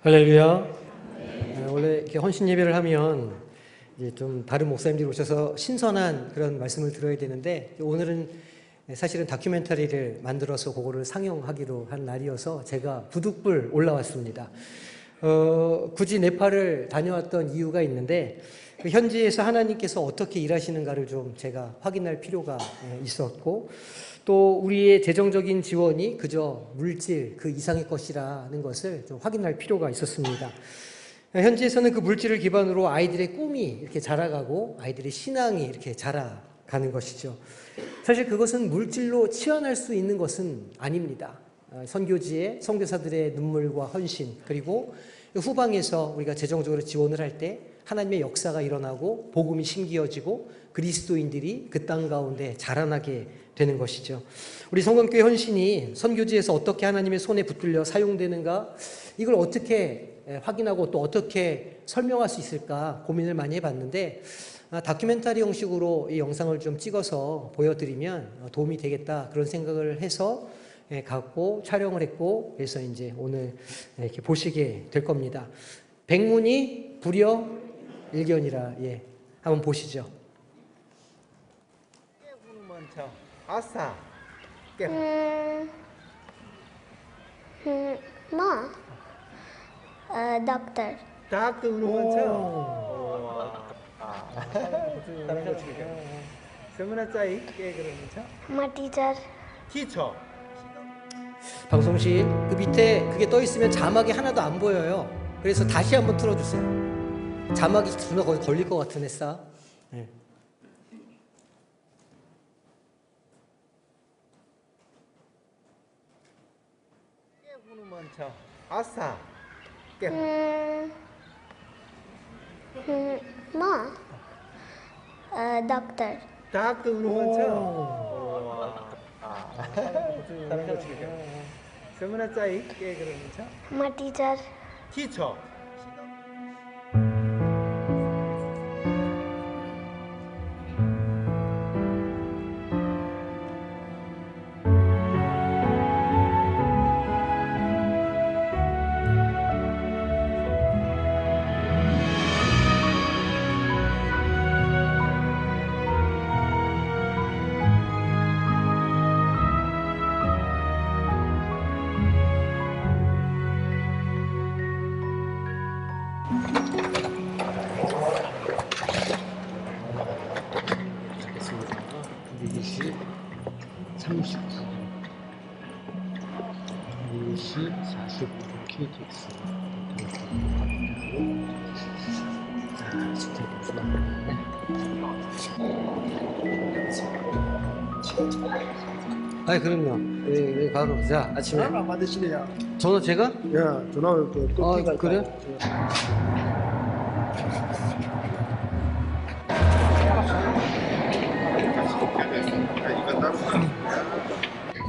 할렐루야. 원래 이렇게 헌신 예배를 하면 이제 좀 다른 목사님들이 오셔서 신선한 그런 말씀을 들어야 되는데, 오늘은 사실은 다큐멘터리를 만들어서 그거를 상영하기로 한 날이어서 제가 부득불 올라왔습니다. 굳이 네팔을 다녀왔던 이유가 있는데, 현지에서 하나님께서 어떻게 일하시는가를 좀 제가 확인할 필요가 있었고, 또 우리의 재정적인 지원이 그저 물질 그 이상의 것이라는 것을 좀 확인할 필요가 있었습니다. 현지에서는 그 물질을 기반으로 아이들의 꿈이 이렇게 자라가고 아이들의 신앙이 이렇게 자라가는 것이죠. 사실 그것은 물질로 치환할 수 있는 것은 아닙니다. 선교지의 선교사들의 눈물과 헌신, 그리고 후방에서 우리가 재정적으로 지원을 할 때 하나님의 역사가 일어나고 복음이 심기어지고 그리스도인들이 그 땅 가운데 자라나게 되는 것이죠. 우리 성건교회 헌신이 선교지에서 어떻게 하나님의 손에 붙들려 사용되는가, 이걸 어떻게 확인하고 또 어떻게 설명할 수 있을까 고민을 많이 해봤는데, 다큐멘터리 형식으로 이 영상을 좀 찍어서 보여드리면 도움이 되겠다 그런 생각을 해서 갖고 촬영을 했고, 그래서 이제 오늘 이렇게 보시게 될 겁니다. 백문이 불여일견이라, 한번 보시죠. 아싸. Ma, doctor. Doctor semana चाहिए क्या करना चाह? My teacher. Teacher. 방송실 그 밑에 그게 떠 있으면 자막이 하나도 안 보여요. 그래서 다시 한번 틀어주세요. 자막이 누나 거기 걸릴 것 같은 애싸. 아싸. Ma, doctor. Doctor semana चाहिए क्या करना चाह? My teacher. Teacher. 아니 그럼요. 예, 바로 자 아침에 전화 받으시네요. 전화 제가? 예, 전화를 또 끊기가 그래?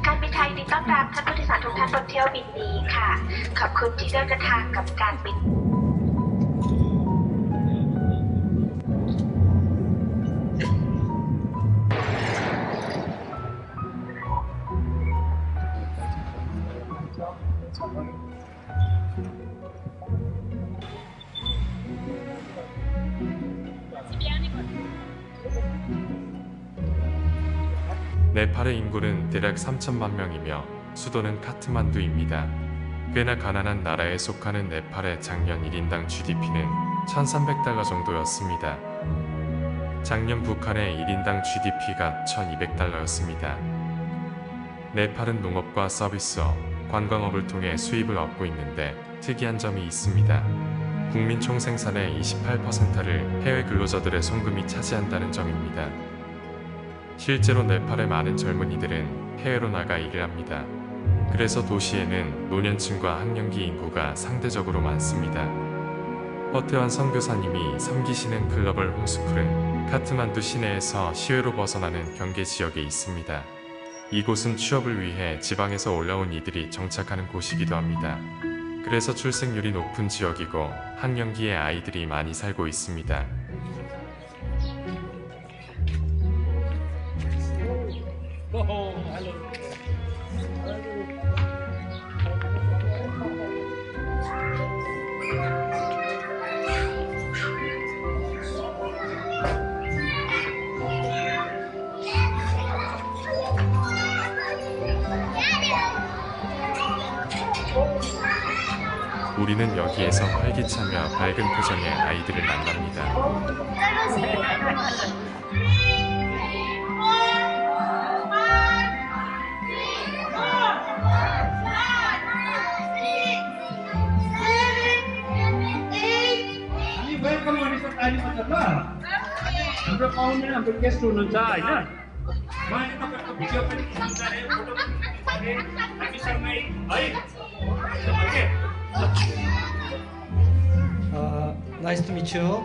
การบินไทยยินดีต้อนรับท่านผู้โดยสารทุกท่านบนเที่ยวบินนี้ค่ะขอบคุณที่เลือกเดินทางกับการบิน 네팔의 인구는 대략 3천만 명이며 수도는 카트만두입니다. 꽤나 가난한 나라에 속하는 네팔의 작년 1인당 GDP는 1,300달러 정도였습니다. 작년 북한의 1인당 GDP가 1,200달러였습니다. 네팔은 농업과 서비스업, 관광업을 통해 수입을 얻고 있는데 특이한 점이 있습니다. 국민 총생산의 28%를 해외 근로자들의 송금이 차지한다는 점입니다. 실제로 네팔의 많은 젊은이들은 해외로 나가 일을 합니다. 그래서 도시에는 노년층과 학령기 인구가 상대적으로 많습니다. 허태환 선교사님이 섬기시는 글로벌 홈스쿨은 카트만두 시내에서 시외로 벗어나는 경계 지역에 있습니다. 이곳은 취업을 위해 지방에서 올라온 이들이 정착하는 곳이기도 합니다. 그래서 출생률이 높은 지역이고 학령기의 아이들이 많이 살고 있습니다. 우리는 여기에서 활기차며 밝은 표정의 아이들을 만납니다. हामी वेलकम गर्ने ताली बजाउनु हाम्रो पाहुने हाम्रो गेस्ट हुनुहुन्छ हैन उहाँले तपाईहरुको भिडियो पनि खिच्नु फोटो पनि खिच्नु हामी सँगै है okay Nice to meet you.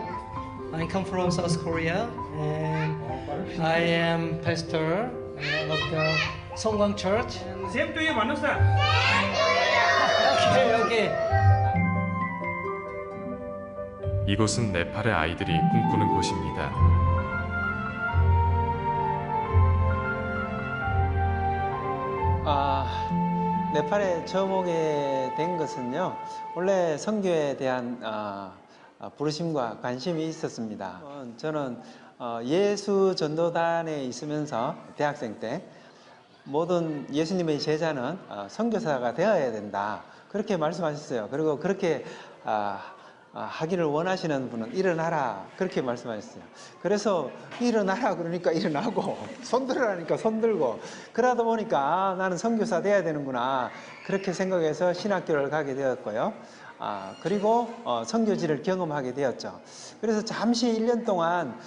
I come from South Korea and I am pastor of the Songgang Church. Same to you भन्नुस् न Okay, okay. 이곳은 네팔의 아이들이 꿈꾸는 곳입니다. 네팔에 처음 오게 된 것은요, 원래 선교에 대한 부르심과 관심이 있었습니다. 저는 예수 전도단에 있으면서 대학생 때 모든 예수님의 제자는 선교사가 되어야 된다, 그렇게 말씀하셨어요. 그리고 그렇게 하기를 원하시는 분은 일어나라, 그렇게 말씀하셨어요. 그래서 일어나라 그러니까 일어나고, 손들으라니까 손들고, 그러다 보니까 나는 선교사 돼야 되는구나, 그렇게 생각해서 신학교를 가게 되었고요. 그리고 선교지를 경험하게 되었죠. 그래서 잠시 1년 동안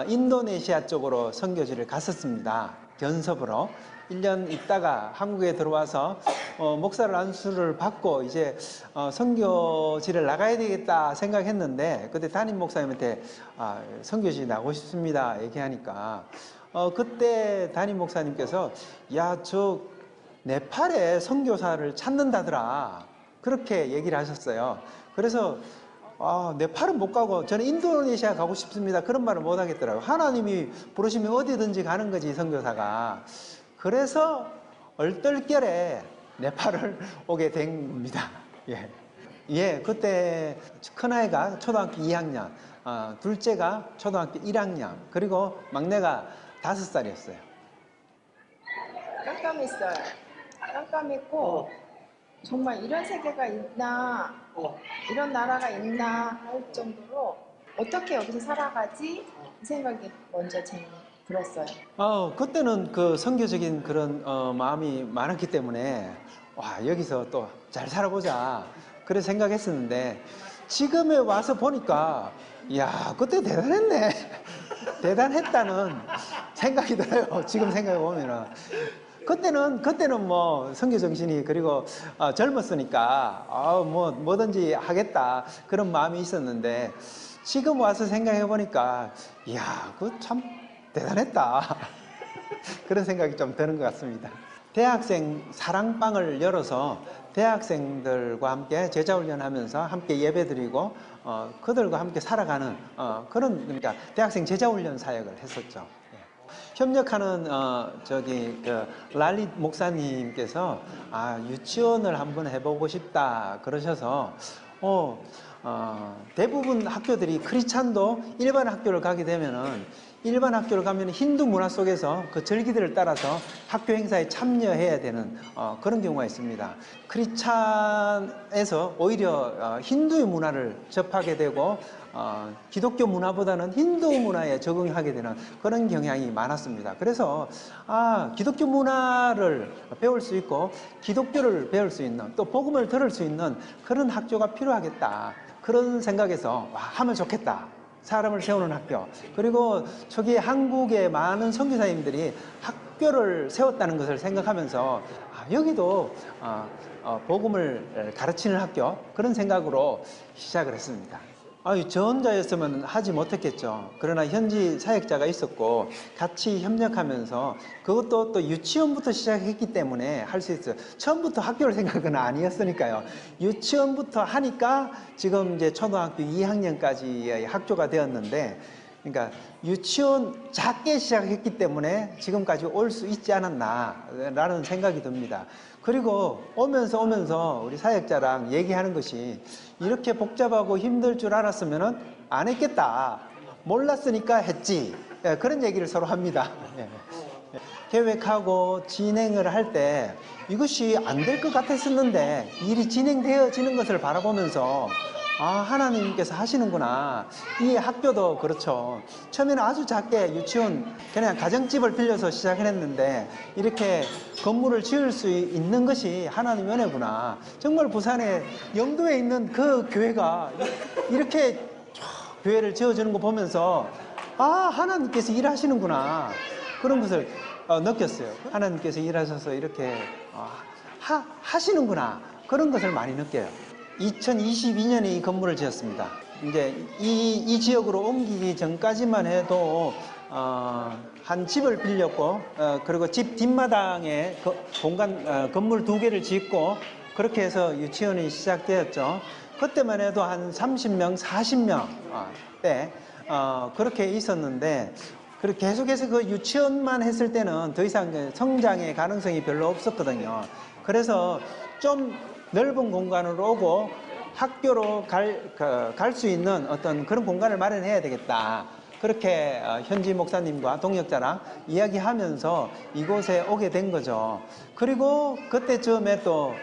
인도네시아 쪽으로 선교지를 갔었습니다. 견섭으로 1년 있다가 한국에 들어와서 목사를 안수를 받고 이제 선교지를 나가야 되겠다 생각했는데, 그때 담임 목사님한테 선교지 나가고 싶습니다 얘기하니까 그때 담임 목사님께서 야, 저 네팔에 선교사를 찾는다더라, 그렇게 얘기를 하셨어요. 그래서 네팔은 못 가고 저는 인도네시아 가고 싶습니다, 그런 말을 못 하겠더라고요. 하나님이 부르시면 어디든지 가는 거지, 선교사가. 그래서 얼떨결에 네팔을 오게 된 겁니다. 예, 그때 큰아이가 초등학교 2학년, 둘째가 초등학교 1학년, 그리고 막내가 5살이었어요. 깜깜했어요. 깜깜했고 정말 이런 세계가 있나, 이런 나라가 있나 할 정도로 어떻게 여기서 살아가지, 이 생각이 먼저 들었어요. 그때는 그 선교적인 그런 마음이 많았기 때문에 와, 여기서 또 잘 살아보자, 그래 생각했었는데, 지금에 와서 보니까 이야, 그때 대단했네 대단했다는 생각이 들어요. 지금 생각해 보면은 그때는 뭐 선교 정신이, 그리고 젊었으니까 뭐든지 하겠다, 그런 마음이 있었는데, 지금 와서 생각해 보니까 이야, 그 참 대단했다 그런 생각이 좀 드는 것 같습니다. 대학생 사랑방을 열어서 대학생들과 함께 제자훈련하면서 함께 예배드리고 그들과 함께 살아가는 그런, 그러니까 대학생 제자훈련 사역을 했었죠. 협력하는 랄리 목사님께서 유치원을 한번 해보고 싶다 그러셔서 대부분 학교들이 크리스찬도 일반 학교를 가게 되면은, 일반 학교를 가면 힌두 문화 속에서 그 절기들을 따라서 학교 행사에 참여해야 되는 그런 경우가 있습니다. 크리스찬에서 오히려 힌두의 문화를 접하게 되고 기독교 문화보다는 힌두 문화에 적응하게 되는 그런 경향이 많았습니다. 그래서 기독교 문화를 배울 수 있고 기독교를 배울 수 있는, 또 복음을 들을 수 있는 그런 학교가 필요하겠다, 그런 생각에서 하면 좋겠다, 사람을 세우는 학교. 그리고 초기에 한국의 많은 선교사님들이 학교를 세웠다는 것을 생각하면서 여기도 복음을 가르치는 학교, 그런 생각으로 시작을 했습니다. 저 혼자였으면 하지 못했겠죠. 그러나 현지 사역자가 있었고 같이 협력하면서, 그것도 또 유치원부터 시작했기 때문에 할 수 있어요. 처음부터 학교를 생각은 아니었으니까요. 유치원부터 하니까 지금 이제 초등학교 2학년까지의 학교가 되었는데, 그러니까 유치원 작게 시작했기 때문에 지금까지 올 수 있지 않았나라는 생각이 듭니다. 그리고 오면서 우리 사역자랑 얘기하는 것이, 이렇게 복잡하고 힘들 줄 알았으면 안 했겠다, 몰랐으니까 했지, 그런 얘기를 서로 합니다. 계획하고 진행을 할 때 이것이 안 될 것 같았었는데 일이 진행되어지는 것을 바라보면서 하나님께서 하시는구나. 이 학교도 그렇죠. 처음에는 아주 작게 유치원 그냥 가정집을 빌려서 시작을 했는데 이렇게 건물을 지을 수 있는 것이 하나님의 은혜구나. 정말 부산에 영도에 있는 그 교회가 이렇게 교회를 지어주는 거 보면서 하나님께서 일하시는구나. 그런 것을 느꼈어요. 하나님께서 일하셔서 이렇게 하시는구나. 그런 것을 많이 느껴요. 2022년에 이 건물을 지었습니다. 이제 이 지역으로 옮기기 전까지만 해도 한 집을 빌렸고 그리고 집 뒷마당에 건물 2개를 짓고 그렇게 해서 유치원이 시작되었죠. 그때만 해도 한 30명, 40명 때 그렇게 있었는데 그리고 계속해서 그 유치원만 했을 때는 더 이상 성장의 가능성이 별로 없었거든요. 그래서 좀 넓은 공간으로 오고 학교로 갈 수 있는 어떤 그런 공간을 마련해야 되겠다. 그렇게 현지 목사님과 동역자랑 이야기하면서 이곳에 오게 된 거죠. 그리고 그때쯤에 또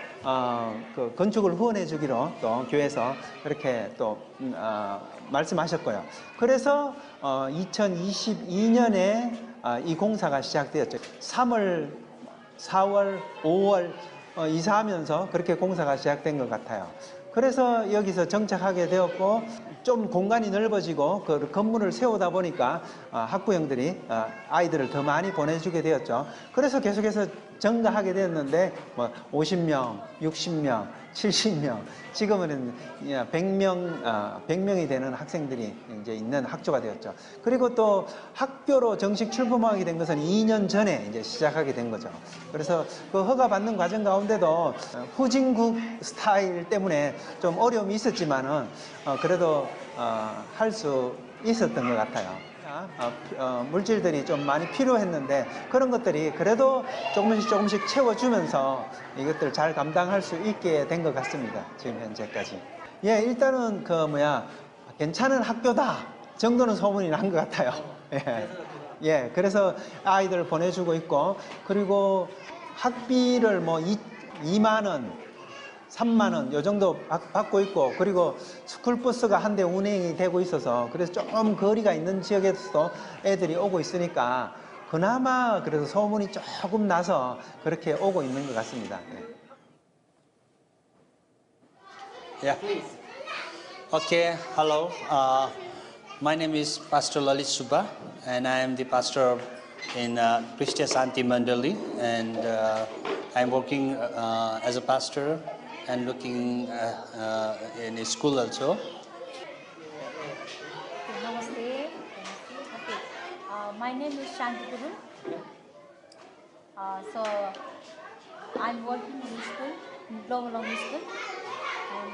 그 건축을 후원해 주기로 또 교회에서 그렇게 또 말씀하셨고요. 그래서 2022년에 이 공사가 시작되었죠. 3월, 4월, 5월 이사하면서 그렇게 공사가 시작된 것 같아요. 그래서 여기서 정착하게 되었고 좀 공간이 넓어지고 그 건물을 세우다 보니까 학부형들이 아이들을 더 많이 보내주게 되었죠. 그래서 계속해서 증가하게 되었는데 50명, 60명, 70명, 지금은 100명이 되는 학생들이 이제 있는 학교가 되었죠. 그리고 또 학교로 정식 출범하게 된 것은 2년 전에 이제 시작하게 된 거죠. 그래서 그 허가 받는 과정 가운데도 후진국 스타일 때문에 좀 어려움이 있었지만은 그래도 할 수 있었던 것 같아요. 물질들이 좀 많이 필요했는데 그런 것들이 그래도 조금씩 채워주면서 이것들 잘 감당할 수 있게 된 것 같습니다. 지금 현재까지. 일단은 괜찮은 학교다 정도는 소문이 난 것 같아요. 그래서 아이들 보내주고 있고 그리고 학비를 2만 원, 3만 원 요 정도 받고 있고 그리고 스쿨버스가 한 대 운행이 되고 있어서 그래서 좀 거리가 있는 지역에서도 애들이 오고 있으니까 그나마 그래서 소문이 조금 나서 그렇게 오고 있는 것 같습니다. Yeah. Okay. Hello. My name is Pastor Lalit Subba, and I am the pastor in Christian Santi Mandali, and I'm working as a pastor and looking in a school also. Namaste. Okay. My name is Shanti Guru. So I'm working in school, in Global School, and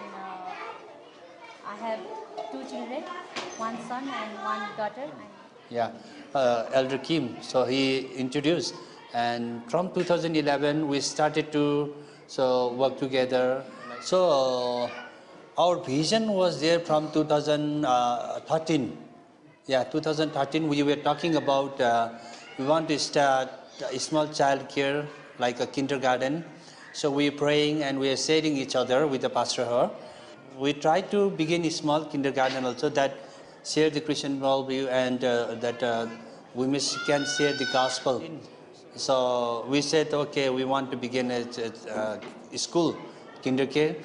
I have 2 children, 1 son and 1 daughter. Yeah, Elder Kim. So he introduced, and from 2011 we started to work together. So our vision was there from 2013. Yeah, 2013 we were talking about we want to start a small child care like a kindergarten. So we are praying and we are sharing each other with the pastor here. We try to begin a small kindergarten also that share the Christian worldview and that we can share the gospel. So we said, okay, we want to begin a school, kindergarten.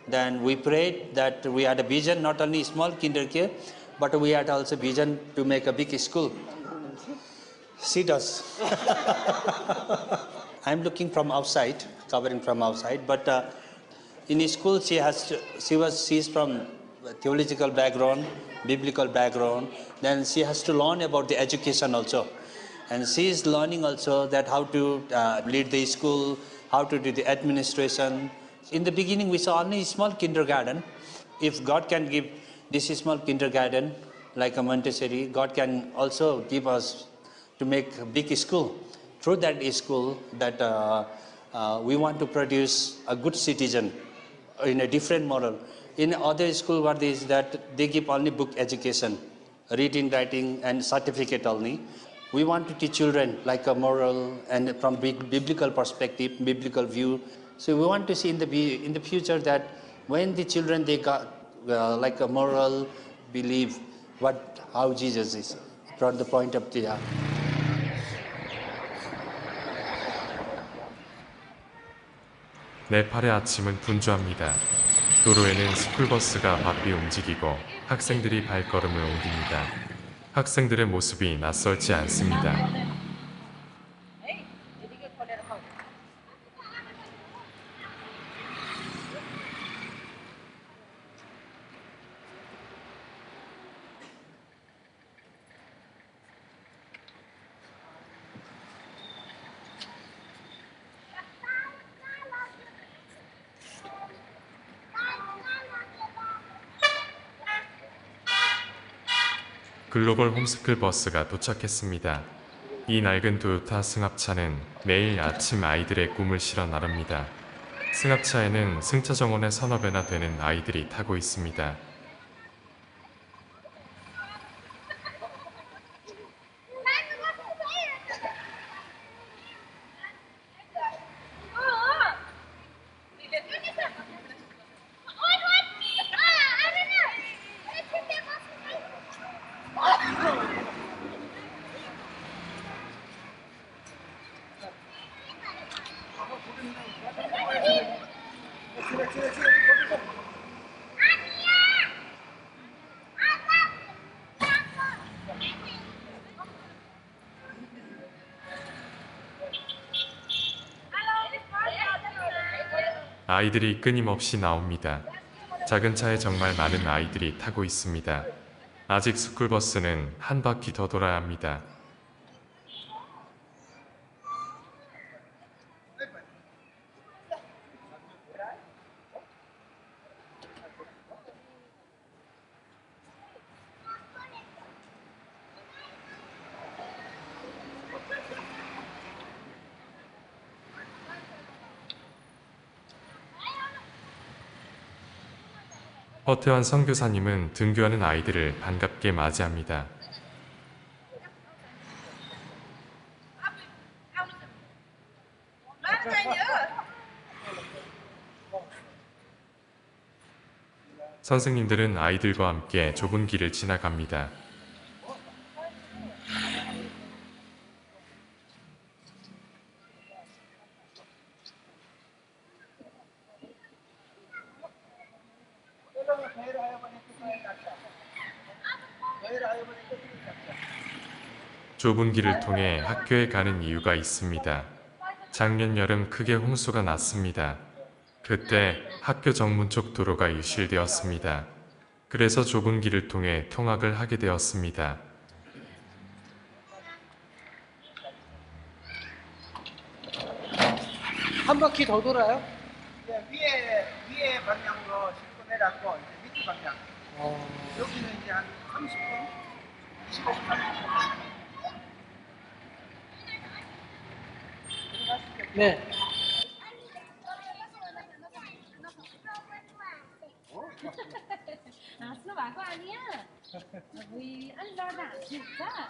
Then we prayed that we had a vision, not only small kindergarten, but we had also vision to make a big school. She does. I'm looking from outside, covering from outside, but in school she's from theological background, biblical background. Then she has to learn about the education also. And she is learning also that how to lead the school, how to do the administration. In the beginning, we saw only a small kindergarten. If God can give this small kindergarten, like a Montessori, God can also give us to make a big school. Through that school, that we want to produce a good citizen in a different model. In other school, what is that they give only book education, reading, writing, and certificate only. we want to teach children like a moral and from biblical perspective, biblical view. So we want to see in the future that when the children they got like a moral belief, how Jesus is from the point of the 네팔의 아침은 분주합니다. 도로에는 스쿨버스가 바삐 움직이고 학생들이 발걸음을 옮깁니다. 학생들의 모습이 낯설지 않습니다. 글로벌 홈스쿨 버스가 도착했습니다. 이 낡은 토요타 승합차는 매일 아침 아이들의 꿈을 실어 나릅니다. 승합차에는 승차 정원에 서너 배나 되는 아이들이 타고 있습니다. 아이들이 끊임없이 나옵니다. 작은 차에 정말 많은 아이들이 타고 있습니다. 아직 스쿨버스는 한 바퀴 더 돌아야 합니다. 허태환 선교사님은 등교하는 아이들을 반갑게 맞이합니다. 선생님들은 아이들과 함께 좁은 길을 지나갑니다. 좁은 길을 통해 학교에 가는 이유가 있습니다. 작년 여름 크게 홍수가 났습니다. 그때 학교 정문 쪽 도로가 유실되었습니다. 그래서 좁은 길을 통해 통학을 하게 되었습니다. 한 바퀴 더 돌아요? 네, 위에 방향으로 싣고 내려가고 이제 밑에 방향. 여기는 이제 한 30분, 25분, 30분. 네. À, xin bà của anh nhé. Vì anh lo đảm thiệt á.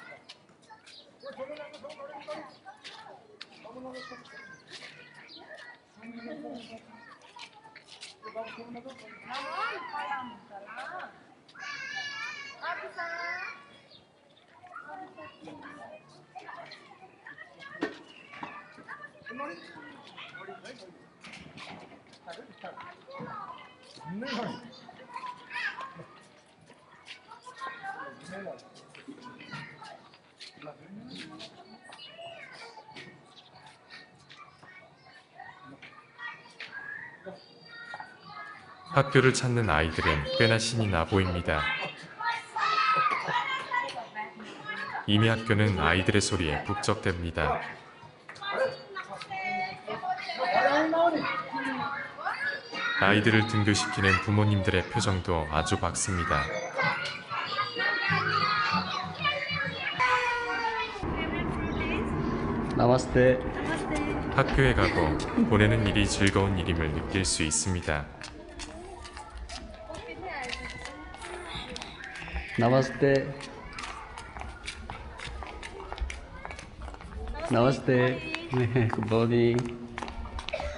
학교를 찾는 아이들은 꽤나 신이 나 보입니다. 이미 학교는 아이들의 소리에 북적댑니다. 아이들을 등교시키는 부모님들의 표정도 아주 밝습니다. 나마스테. 학교에 가고 보내는 일이 즐거운 일임을 느낄 수 있습니다. 나마스테. Namaste. Good morning.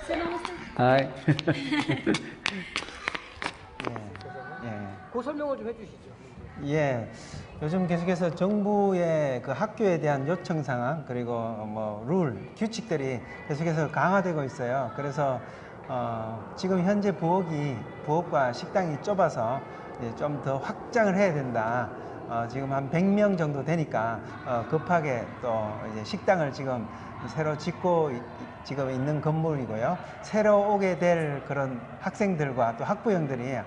Say namaste. Hi. 그 설명을 좀 해주시죠. 예, 요즘 계속해서 정부의 그 학교에 대한 요청 상황 그리고 뭐 룰, 규칙들이 계속해서 강화되고 있어요. 그래서 지금 현재 부엌과 식당이 좁아서 좀 더 확장을 해야 된다. 지금 한 100명 정도 되니까 급하게 또 이제 식당을 지금 새로 짓고 지금 있는 건물이고요. 새로 오게 될 그런 학생들과 또 학부형들이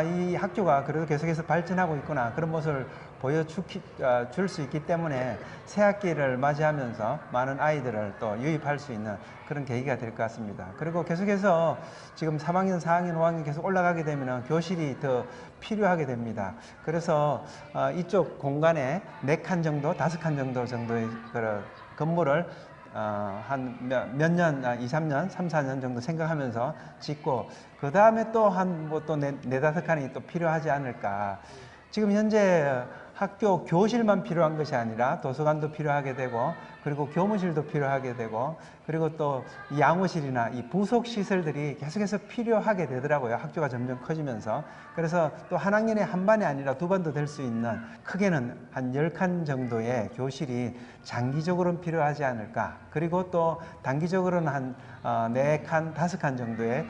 이 학교가 그래도 계속해서 발전하고 있구나 그런 모습을 보여줄 수 있기 때문에 새 학기를 맞이하면서 많은 아이들을 또 유입할 수 있는 그런 계기가 될 것 같습니다. 그리고 계속해서 지금 3학년, 4학년, 5학년 계속 올라가게 되면 교실이 더 필요하게 됩니다. 그래서 이쪽 공간에 4칸 정도, 5칸 정도의 그런 건물을 한 몇 년, 2, 3년, 3, 4년 정도 생각하면서 짓고 그 다음에 또 한 뭐 또 4, 5칸이 또 필요하지 않을까. 지금 현재 학교 교실만 필요한 것이 아니라 도서관도 필요하게 되고 그리고 교무실도 필요하게 되고 그리고 또 양호실이나 이 부속 시설들이 계속해서 필요하게 되더라고요. 학교가 점점 커지면서. 그래서 또 한 학년에 한 반이 아니라 2반도 될 수 있는 크게는 한 10칸 정도의 교실이 장기적으로는 필요하지 않을까. 그리고 또 단기적으로는 한 4칸, 5칸 정도의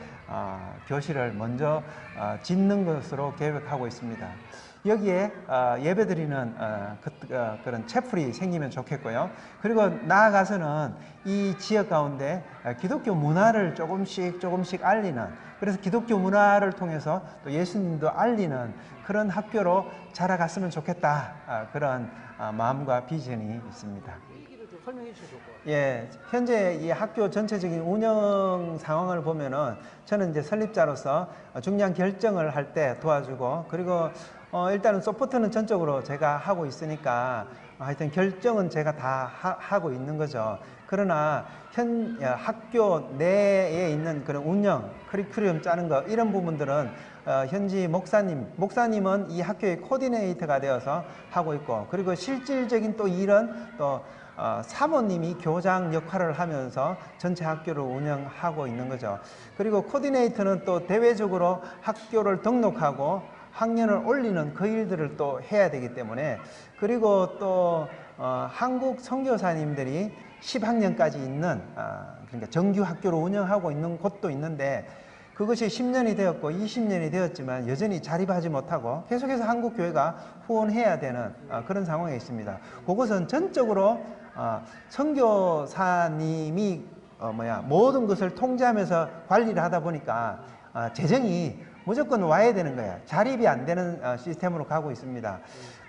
교실을 먼저 짓는 것으로 계획하고 있습니다. 여기에 예배드리는 그런 채플이 생기면 좋겠고요. 그리고 나아가서는 이 지역 가운데 기독교 문화를 조금씩 알리는, 그래서 기독교 문화를 통해서 또 예수님도 알리는 그런 학교로 자라갔으면 좋겠다. 그런 마음과 비전이 있습니다. 설명해 주시면 좋을 것 같아요. 예, 현재 이 학교 전체적인 운영 상황을 보면은 저는 이제 설립자로서 중요한 결정을 할 때 도와주고, 그리고 일단은 서포트는 전적으로 제가 하고 있으니까 하여튼 결정은 제가 다 하고 있는 거죠. 그러나 학교 내에 있는 그런 운영, 커리큘럼 짜는 거 이런 부분들은 현지 목사님은 이 학교의 코디네이터가 되어서 하고 있고, 그리고 실질적인 또 일은 또 사모님이 교장 역할을 하면서 전체 학교를 운영하고 있는 거죠. 그리고 코디네이터는 또 대외적으로 학교를 등록하고 학년을 올리는 그 일들을 또 해야 되기 때문에, 그리고 또 한국 선교사님들이 10학년까지 있는 그러니까 정규 학교를 운영하고 있는 곳도 있는데, 그것이 10년이 되었고 20년이 되었지만 여전히 자립하지 못하고 계속해서 한국 교회가 후원해야 되는 그런 상황에 있습니다. 그것은 전적으로 선교사님이 모든 것을 통제하면서 관리를 하다 보니까 재정이 무조건 와야 되는 거예요. 자립이 안 되는 시스템으로 가고 있습니다.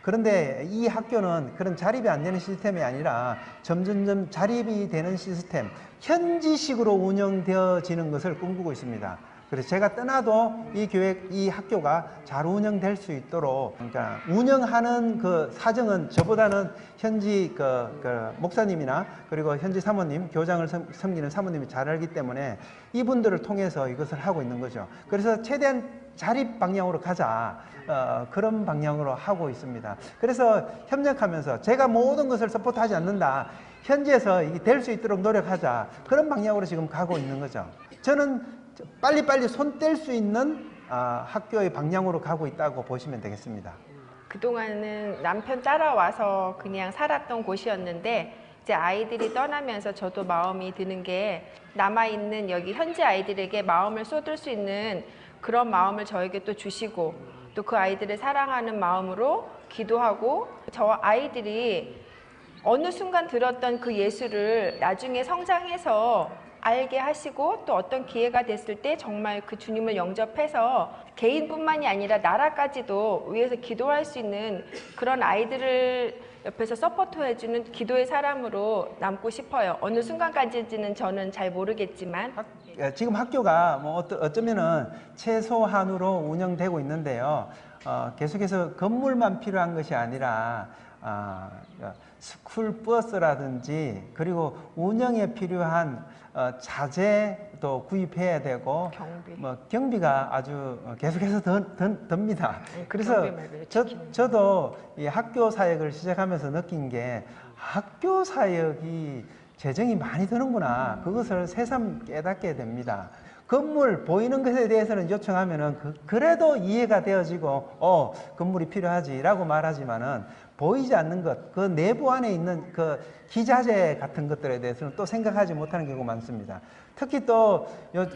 그런데 이 학교는 그런 자립이 안 되는 시스템이 아니라 점점점 자립이 되는 시스템, 현지식으로 운영되어지는 것을 꿈꾸고 있습니다. 그래서 제가 떠나도 이 학교가 잘 운영될 수 있도록, 그러니까 운영하는 그 사정은 저보다는 현지 그 목사님이나 그리고 현지 사모님, 교장을 섬기는 사모님이 잘 알기 때문에 이분들을 통해서 이것을 하고 있는 거죠. 그래서 최대한 자립 방향으로 가자. 그런 방향으로 하고 있습니다. 그래서 협력하면서 제가 모든 것을 서포트하지 않는다. 현지에서 이게 될 수 있도록 노력하자. 그런 방향으로 지금 가고 있는 거죠. 저는 빨리빨리 손 뗄 수 있는 학교의 방향으로 가고 있다고 보시면 되겠습니다. 그동안은 남편 따라와서 그냥 살았던 곳이었는데, 이제 아이들이 떠나면서 저도 마음이 드는 게, 남아있는 여기 현지 아이들에게 마음을 쏟을 수 있는 그런 마음을 저에게 또 주시고, 또 그 아이들을 사랑하는 마음으로 기도하고, 저 아이들이 어느 순간 들었던 그 예수를 나중에 성장해서 알게 하시고, 또 어떤 기회가 됐을 때 정말 그 주님을 영접해서 개인뿐만이 아니라 나라까지도 위해서 기도할 수 있는 그런 아이들을 옆에서 서포트해주는 기도의 사람으로 남고 싶어요. 어느 순간까지인지는 저는 잘 모르겠지만, 지금 학교가 뭐 어쩌면은 최소한으로 운영되고 있는데요. 계속해서 건물만 필요한 것이 아니라 스쿨 버스라든지, 그리고 운영에 필요한 자재도 구입해야 되고, 경비가 아주 계속해서 듭니다. 그래서 저도 이 학교 사역을 시작하면서 느낀 게, 학교 사역이 재정이 많이 드는구나. 그것을 새삼 깨닫게 됩니다. 건물 보이는 것에 대해서는 요청하면은 그래도 이해가 되어지고 건물이 필요하지라고 말하지만은 보이지 않는 것, 그 내부 안에 있는 그 기자재 같은 것들에 대해서는 또 생각하지 못하는 경우가 많습니다. 특히 또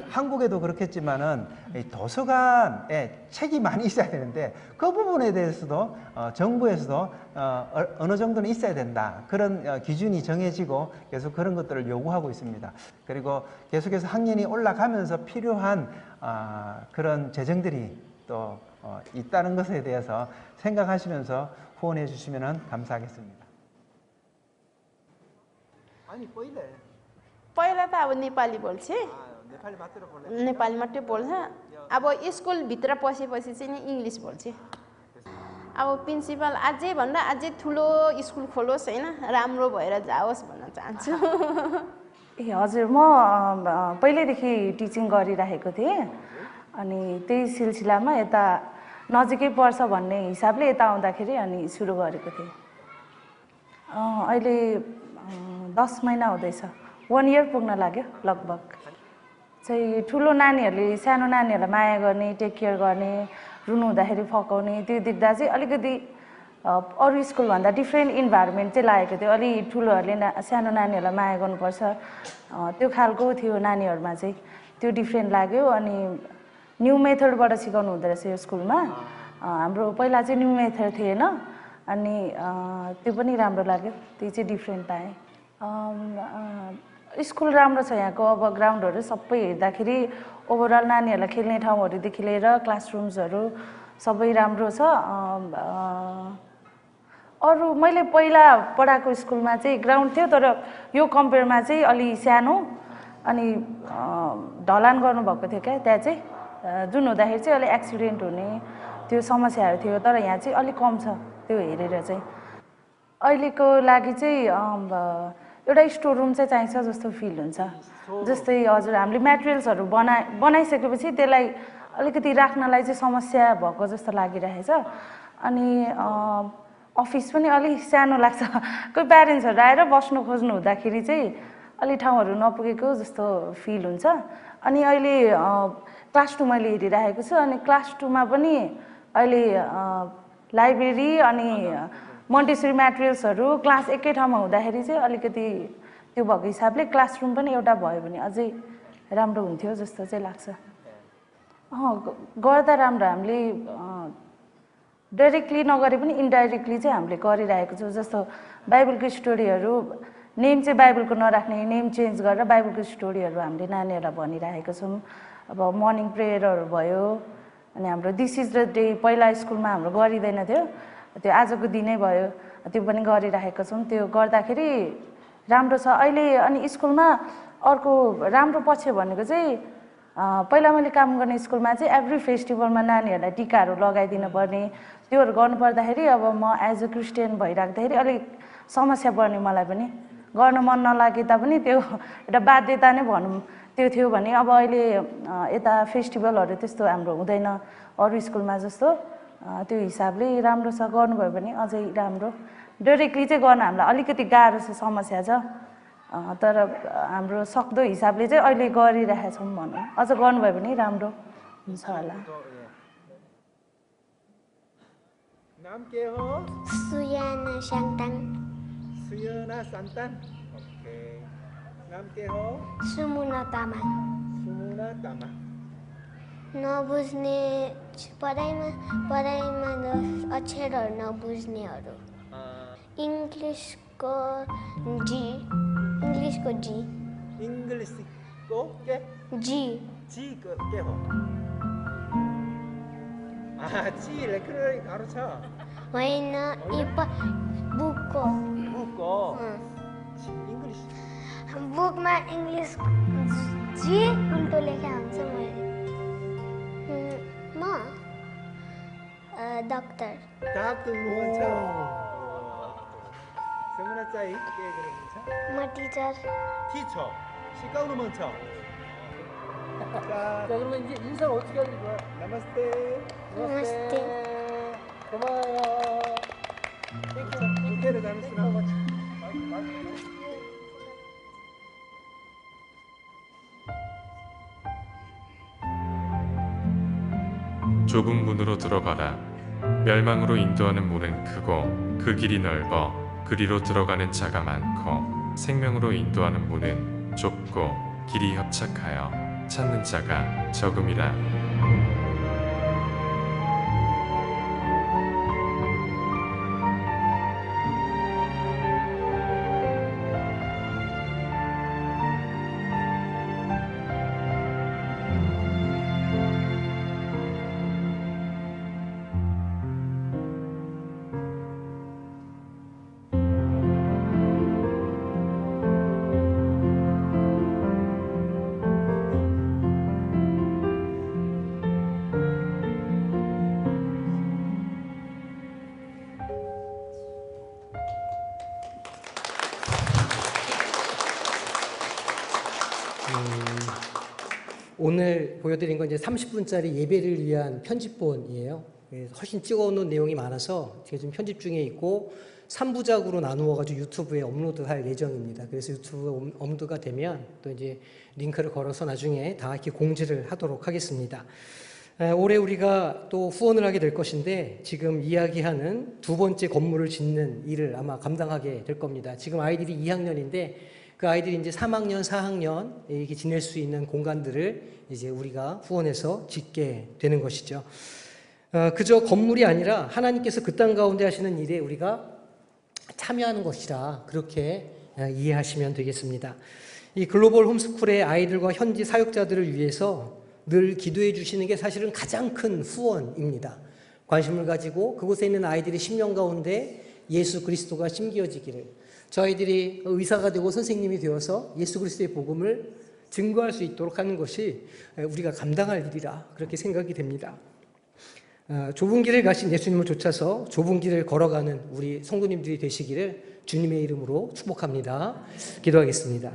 한국에도 그렇겠지만은 도서관에 책이 많이 있어야 되는데 그 부분에 대해서도 정부에서도 어느 정도는 있어야 된다. 그런 기준이 정해지고 계속 그런 것들을 요구하고 있습니다. 그리고 계속해서 학년이 올라가면서 필요한 그런 재정들이 또 있다는 것에 대해서 생각하시면서 후원해 주시면 감사하겠습니다. 아니 पहिला पहिला त अब नेपाली बोल्छे नेपाली मात्र बोल्छ नेपाली मात्रै बोल्छ अब स्कुलभित्र पसेपछि चाहिँ नि इङ्ग्लिस बोल्छे अब प्रिन्सिपल अझै भन्दा अझै ठुलो स्कुल खोलोस् होइन राम्रो भएर जाओस् भन्न चाहन्छु ए हजुर म पहिल्यैदेखि टिचिङ गरिरहेको थिएँ अनि त्यही सिलसिलामा यता नजिकै पर्छ भन्ने हिसाबले यता आउँदाखेरि अनि सुरु गरेको थिएँ अहिले 10 महिना हुँदैछ 1 इयर पुग्न लाग्यो लगभग चाहिँ ठुलो नानीहरूले सानो नानीहरूलाई माया गर्ने टेक केयर गर्ने रुनु हुँदाखेरि फकाउने त्यो देख्दा चाहिँ अलिकति अरू स्कुलभन्दा डिफ्रेन्ट इन्भाइरोमेन्ट चाहिँ लागेको थियो अलि ठुलोहरूले सानो नानीहरूलाई माया गर्नुपर्छ त्यो खालको थियो नानीहरूमा चाहिँ त्यो डिफ्रेन्ट लाग्यो अनि न्यू मेथडबाट सिकाउनु हुँदो रहेछ यो स्कुलमा हाम्रो पहिला चाहिँ न्यू मेथड थिएन अनि त्यो पनि राम्रो लाग्यो त्यो चाहिँ डिफ्रेन्ट पाएँ स्कुल राम्रो छ यहाँको अब ग्राउन्डहरू सबै हेर्दाखेरि ओभरअल नानीहरूलाई खेल्ने ठाउँहरूदेखि लिएर क्लासरुम्सहरू सबै राम्रो छ अरू मैले पहिला पढाएको स्कुलमा चाहिँ ग्राउन्ड थियो तर यो कम्पेयरमा चाहिँ अलि सानो अनि ढलान गर्नुभएको थियो क्या त्यहाँ चाहिँ जुन हुँदाखेरि चाहिँ अलि एक्सिडेन्ट हुने त्यो समस्याहरू थियो तर यहाँ चाहिँ अलिक कम छ त्यो हेरेर चाहिँ अहिलेको लागि चाहिँ एउटा स्टोर रुम चाहिँ चाहिन्छ जस्तो फिल हुन्छ जस्तै हजुर हामीले मेटेरियल्सहरू बनाइसकेपछि त्यसलाई अलिकति राख्नलाई चाहिँ समस्या भएको जस्तो लागिरहेछ अनि अफिस पनि अलिक सानो लाग्छ कोही प्यारेन्ट्सहरू आएर बस्नु खोज्नु हुँदाखेरि चाहिँ अलि ठाउँहरू नपुगेको जस्तो फिल हुन्छ अनि अहिले क्लास 2 मैले हेरिरहेको छु अनि क्लास 2 मा पनि अहिले लाइब्रेरी अनि मोन्टेसरी मेटेरियल्सहरू क्लास एकै ठाउँमा हुँदाखेरि चाहिँ अलिकति त्यो भएको हिसाबले क्लासरुम पनि एउटा भयो भने अझै राम्रो हुन्थ्यो जस्तो चाहिँ लाग्छ गर्दा राम्रो हामीले डाइरेक्टली नगरे पनि इन्डाइरेक्टली चाहिँ हामीले गरिरहेको छौँ जस्तो बाइबलको स्टोरीहरू नेम चाहिँ बाइबलको नराख्ने नेम चेन्ज गरेर बाइबलको स्टोरीहरू हामीले नानीहरूलाई भनिरहेको छौँ अब मर्निङ प्रेयरहरू भयो अनि हाम्रो दिस इज द डे पहिला स्कुलमा हाम्रो गरिँदैन थियो त्यो आजको दिनै भयो त्यो पनि गरिरहेको छौँ त्यो गर्दाखेरि राम्रो छ अहिले अनि स्कुलमा अर्को राम्रो पक्ष भनेको चाहिँ पहिला मैले काम गर्ने स्कुलमा चाहिँ एभ्री फेस्टिभलमा नानीहरूलाई टिकाहरू लगाइदिनु पर्ने त्योहरू गर्नुपर्दाखेरि अब म एज अ क्रिस्चियन भइराख्दाखेरि अलिक समस्या पर्ने मलाई पनि गर्न मन नलागे तापनि त्यो एउटा बाध्यता नै भनौँ त्यो थियो भने अब अहिले यता फेस्टिभलहरू त्यस्तो हाम्रो हुँदैन अरू स्कुलमा जस्तो त्यो हिसाबले राम्रो छ गर्नुभयो भने अझै राम्रो डाइरेक्टली चाहिँ गर्न हामीलाई अलिकति गाह्रो छ समस्या छ तर हाम्रो सक्दो हिसाबले चाहिँ अहिले गरिरहेका छौँ भनौँ अझ गर्नुभयो भने राम्रो हुन्छ होला नाम के हो सुयाना सान्तान सुयाना सान्तान ओके नाम के हो सुमुना तामाङ सुमुना तामाङ नबुझ्ने पढाइमा अक्षरहरू नबुझ्नेहरू इङ्ग्लिसको जी जी के हो जी लेख्न गाह्रो छ होइन बुकको इङ्ग्लिस बुकमा इङ्ग्लिस जी उल्टो लेखा हुन्छ म डक्टर हुनुहुन्छ सुमुना चाहिँ के गर्नुहुन्छ म टिचर सिकाउनु मन छ 그러면 이제 인사 어떻게 하는 거야? नमस्ते नमस्ते 고마워요. 땡큐. 좁은 문으로 들어가라. 멸망으로 인도하는 문은 크고 그 길이 넓어 그리로 들어가는 자가 많고 생명으로 인도하는 문은 좁고 길이 협착하여 찾는 자가 적음이라. 오늘 보여드린 건 이제 30분짜리 예배를 위한 편집본이에요. 훨씬 찍어놓은 내용이 많아서 제가 지금 편집 중에 있고 3부작으로 나누어가지고 유튜브에 업로드할 예정입니다. 그래서 유튜브에 업로드가 되면 또 이제 링크를 걸어서 나중에 다 이렇게 공지를 하도록 하겠습니다. 올해 우리가 또 후원을 하게 될 것인데 지금 이야기하는 두 번째 건물을 짓는 일을 아마 감당하게 될 겁니다. 지금 아이들이 2학년인데 그 아이들이 이제 3학년, 4학년 이렇게 지낼 수 있는 공간들을 이제 우리가 후원해서 짓게 되는 것이죠. 그저 건물이 아니라 하나님께서 그 땅 가운데 하시는 일에 우리가 참여하는 것이라 그렇게 이해하시면 되겠습니다. 이 글로벌 홈스쿨의 아이들과 현지 사역자들을 위해서 늘 기도해 주시는 게 사실은 가장 큰 후원입니다. 관심을 가지고 그곳에 있는 아이들의 심령 가운데 예수 그리스도가 심겨지기를, 저희들이 의사가 되고 선생님이 되어서 예수 그리스도의 복음을 증거할 수 있도록 하는 것이 우리가 감당할 일이라 그렇게 생각이 됩니다. 좁은 길을 가신 예수님을 쫓아서 좁은 길을 걸어가는 우리 성도님들이 되시기를 주님의 이름으로 축복합니다. 기도하겠습니다.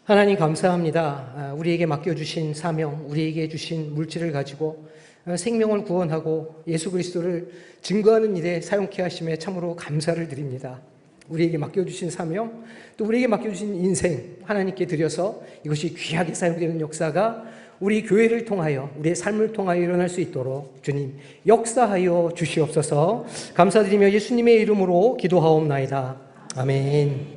하나님 감사합니다. 우리에게 맡겨주신 사명, 우리에게 주신 물질을 가지고 생명을 구원하고 예수 그리스도를 증거하는 일에 사용케 하심에 참으로 감사를 드립니다. 우리에게 맡겨주신 사명, 또 우리에게 맡겨주신 인생 하나님께 드려서 이것이 귀하게 사용되는 역사가 우리 교회를 통하여, 우리의 삶을 통하여 일어날 수 있도록 주님 역사하여 주시옵소서. 감사드리며 예수님의 이름으로 기도하옵나이다. 아멘.